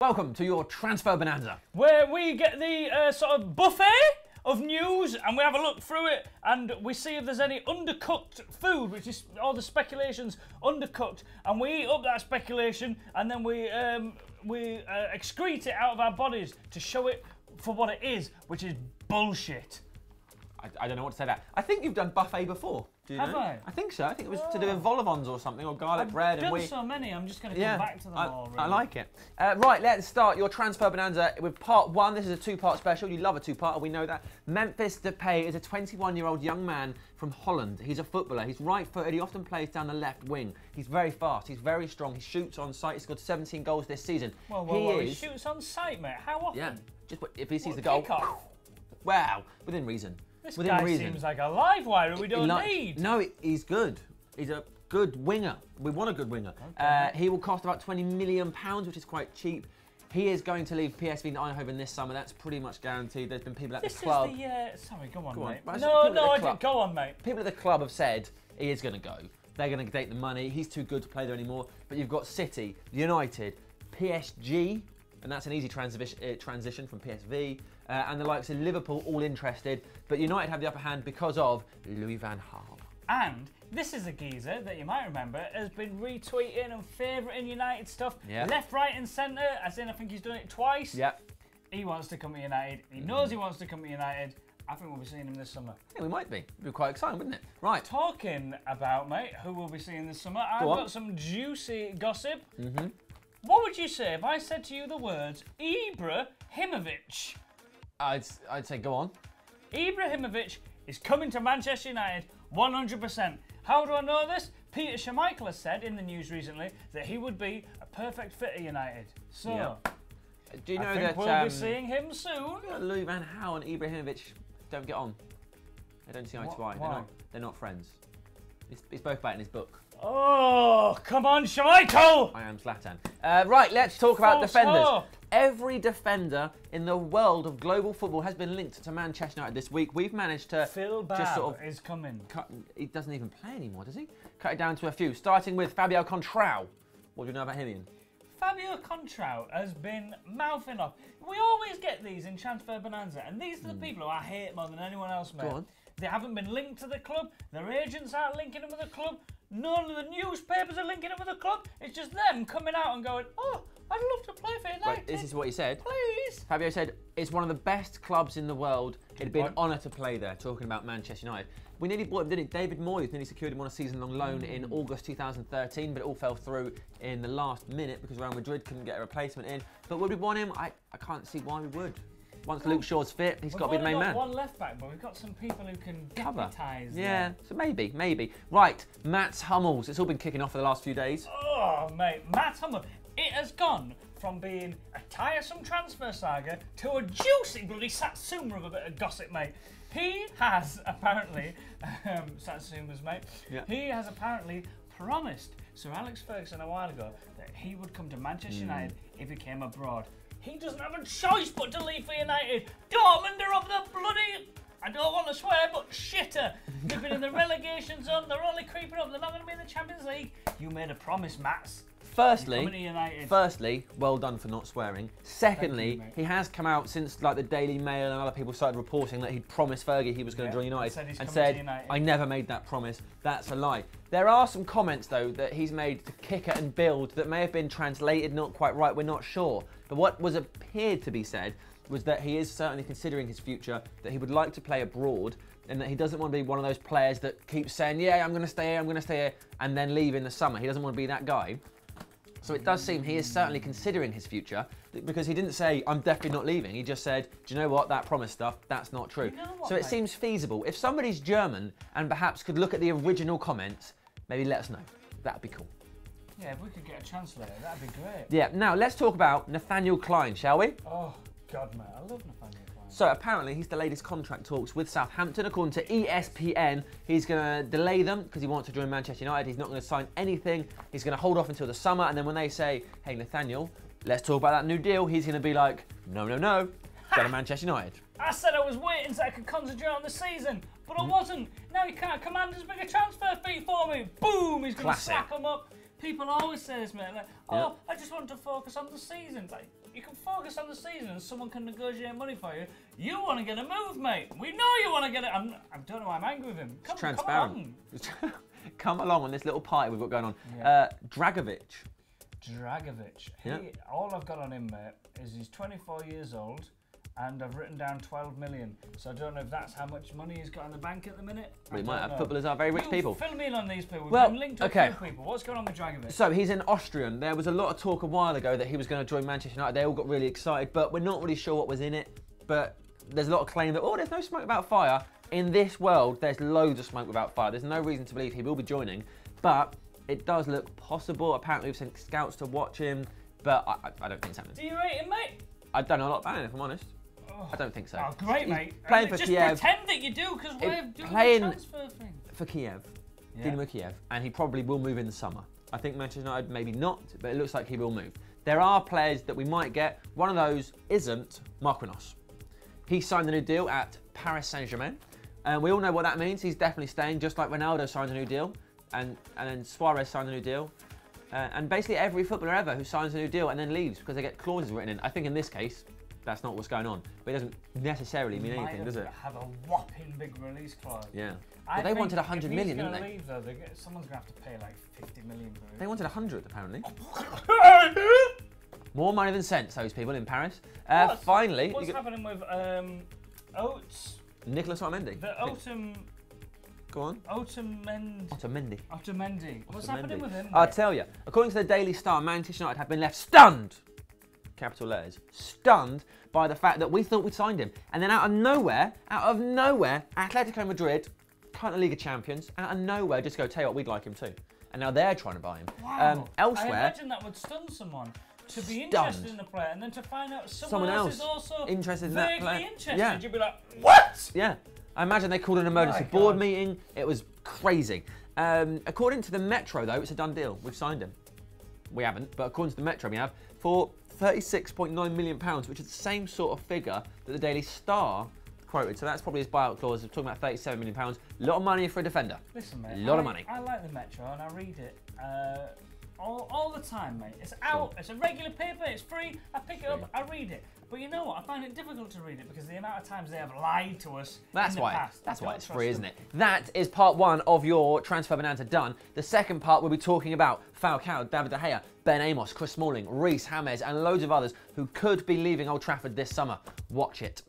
Welcome to your Transfer Bonanza, where we get the sort of buffet of news and we have a look through it and we see if there's any undercooked food, which is all the speculations undercooked, and we eat up that speculation and then we excrete it out of our bodies to show it for what it is, which is bullshit. I don't know what to say that. I think you've done buffet before. Do you know? Have I? I think so. I think it was to do with vol au vents or something, or garlic bread. I've done so many, I'm just going to come back to them all. Really. I like it. Right, let's start your Transfer Bonanza with part one. This is a two-part special. You love a two-part, we know that. Memphis Depay is a 21-year-old young man from Holland. He's a footballer. He's right-footed. He often plays down the left wing. He's very fast. He's very strong. He shoots on sight. He's scored 17 goals this season. He shoots on sight, mate. How often? Yeah, just if he sees the goal. Wow, within reason. This guy seems like a live wire we don't need. No, he's good. He's a good winger. We want a good winger. Okay. He will cost about £20 million, which is quite cheap. He is going to leave PSV Eindhoven this summer. That's pretty much guaranteed. There's been people at the club. Sorry, go on, mate. Go on, mate. People at the club have said he is going to go. They're going to take the money. He's too good to play there anymore. But you've got City, United, PSG, and that's an easy transition from PSV, and the likes of Liverpool all interested, but United have the upper hand because of Louis van Gaal. And this is a geezer that you might remember has been retweeting and favouring United stuff, left, right and centre, as in I think he's done it twice. Yep. He wants to come to United, he knows he wants to come to United. I think we'll be seeing him this summer. Yeah, we might be. It'd be quite exciting, wouldn't it? Right. Talking about, mate, who we'll be seeing this summer, I've got some juicy gossip. What would you say if I said to you the words Ibrahimovic? I'd say go on. Ibrahimovic is coming to Manchester United 100%. How do I know this? Peter Schmeichel has said in the news recently that he would be a perfect fit at United. So, do you know I think we'll be seeing him soon. Louis van Gaal and Ibrahimovic don't get on. They don't see eye to eye. Why? They're not friends. He's both about in his book. Oh, come on, Schmeichel! I am Zlatan. Right, let's talk about defenders. Every defender in the world of global football has been linked to Manchester United this week. We've managed to just sort of is coming. He doesn't even play anymore, does he? Cut it down to a few. Starting with Fabio Contrao. What do you know about him, Ian? Fabio Contrao has been mouthing off. We always get these in Transfer Bonanza, and these are the people who I hate more than anyone else, mate. Go on. They haven't been linked to the club. Their agents aren't linking them with the club. None of the newspapers are linking them with the club. It's just them coming out and going, oh, I'd love to play for United. Right, this is what he said. Please. Fabio said, it's one of the best clubs in the world. It'd be an honour to play there, talking about Manchester United. We nearly bought him, didn't it? David Moyes nearly secured him on a season-long loan in August 2013, but it all fell through in the last minute because Real Madrid couldn't get a replacement in. But would we want him? I can't see why we would. Once Luke Shaw's fit, he's got to be the main man. We've only got one left back, but we've got some people who can deputise. Yeah, so maybe. Right, Mats Hummels. It's all been kicking off for the last few days. Oh, mate, Mats Hummels. It has gone from being a tiresome transfer saga to a juicy bloody Satsuma of a bit of gossip, mate. He has apparently, Satsuma's mate, he has apparently promised Sir Alex Ferguson a while ago that he would come to Manchester United if he came abroad. He doesn't have a choice but to leave for United. Dortmund are of the bloody, I don't want to swear, but shitter. They've been in the relegation zone. They're only creeping up. They're not going to be in the Champions League. You made a promise, Mats. Firstly, well done for not swearing. Secondly, he has come out since like the Daily Mail and other people started reporting that he'd promised Fergie he was going to join United and said, I never made that promise. That's a lie. There are some comments though that he's made to Kicker and Build that may have been translated not quite right. We're not sure. But what was appeared to be said was that he is certainly considering his future, that he would like to play abroad, and that he doesn't want to be one of those players that keeps saying, yeah, I'm going to stay here, and then leave in the summer. He doesn't want to be that guy. So it does seem he is certainly considering his future, because he didn't say, I'm definitely not leaving. He just said, do you know what, that promise stuff, that's not true. You know what, so it seems feasible. If somebody's German and perhaps could look at the original comments, maybe let us know. That'd be cool. Yeah, if we could get a translator, that'd be great. Yeah, now let's talk about Nathaniel Klein, shall we? Oh, God, mate, I love Nathaniel Klein. So apparently he's delayed his contract talks with Southampton. According to ESPN, he's going to delay them because he wants to join Manchester United. He's not going to sign anything. He's going to hold off until the summer, and then when they say, hey, Nathaniel, let's talk about that new deal, he's going to be like, no, go to Manchester United. I said I was waiting so I could concentrate on the season, but I wasn't. Now he can't command as big a transfer fee for me. Boom, he's going to slap him up. People always say this, mate, like, oh, I just want to focus on the season. Like, You can focus on the season and someone can negotiate money for you. You want to get a move, mate. We know you want to get it. I don't know why I'm angry with him. Come, transparent. Come along. Come along on this little party we've got going on. Yeah. Dragovic. Yeah. All I've got on him, mate, is he's 24 years old. And I've written down 12 million. So I don't know if that's how much money he's got in the bank at the minute. Well, he might have. Footballers are very rich people. Fill me in on these people. We've been linked to a few people. What's going on with Dragovic? So he's an Austrian. There was a lot of talk a while ago that he was going to join Manchester United. They all got really excited, but we're not really sure what was in it. But there's a lot of claim that, oh, there's no smoke without fire. In this world, there's loads of smoke without fire. There's no reason to believe he will be joining. But it does look possible. Apparently, we've sent scouts to watch him, but I don't think it's happening. Do you rate him, mate? I don't know a lot about him, if I'm honest. I don't think so. Oh, great, mate. Playing for just Kiev. Pretend that you do, because we're doing playing the transfer thing. For Kiev. Dynamo Kiev. And he probably will move in the summer. I think Manchester United, maybe not, but it looks like he will move. There are players that we might get. One of those isn't Marquinhos. He signed a new deal at Paris Saint-Germain. And we all know what that means. He's definitely staying, just like Ronaldo signed a new deal. And then Suarez signed a new deal. And basically every footballer ever who signs a new deal and then leaves because they get clauses written in. I think in this case, that's not what's going on. But it doesn't necessarily mean anything, does it? Have a whopping big release clause. Yeah. But they wanted 100 million, didn't they? Leave, though, someone's going to have to pay like 50 million for it. They wanted 100, apparently. More money than sense, those people in Paris. Finally... What's happening with Oates? Nicolas Otamendi. Go on. Otamendi. What's happening with him? I'll tell you. According to the Daily Star, Manchester United have been left stunned, capital letters, stunned by the fact that we thought we'd signed him. And then out of nowhere, Atletico Madrid, current League of Champions, out of nowhere just go, tell you what, we'd like him too. And now they're trying to buy him. Wow. Elsewhere... I imagine that would stun someone. To be interested in the player and then to find out someone else is also interested in that player. Interested. Yeah. You'd be like, what? Yeah. I imagine they called an emergency board meeting. It was crazy. According to the Metro, though, it's a done deal. We've signed him. We haven't, but according to the Metro, we have for £36.9 million, which is the same sort of figure that the Daily Star quoted. So that's probably his buyout clause. We're talking about £37 million. A lot of money for a defender. Listen, mate. A lot of money. I like the Metro and I read it. All the time, mate. It's out, It's a regular paper, it's free. I pick it up, I read it. But you know what? I find it difficult to read it because the amount of times they have lied to us in the past. That's why it's free, isn't it? That is part one of your Transfer Bonanza done. The second part, we'll be talking about Falcao, David De Gea, Ben Amos, Chris Smalling, Reece, James, and loads of others who could be leaving Old Trafford this summer. Watch it.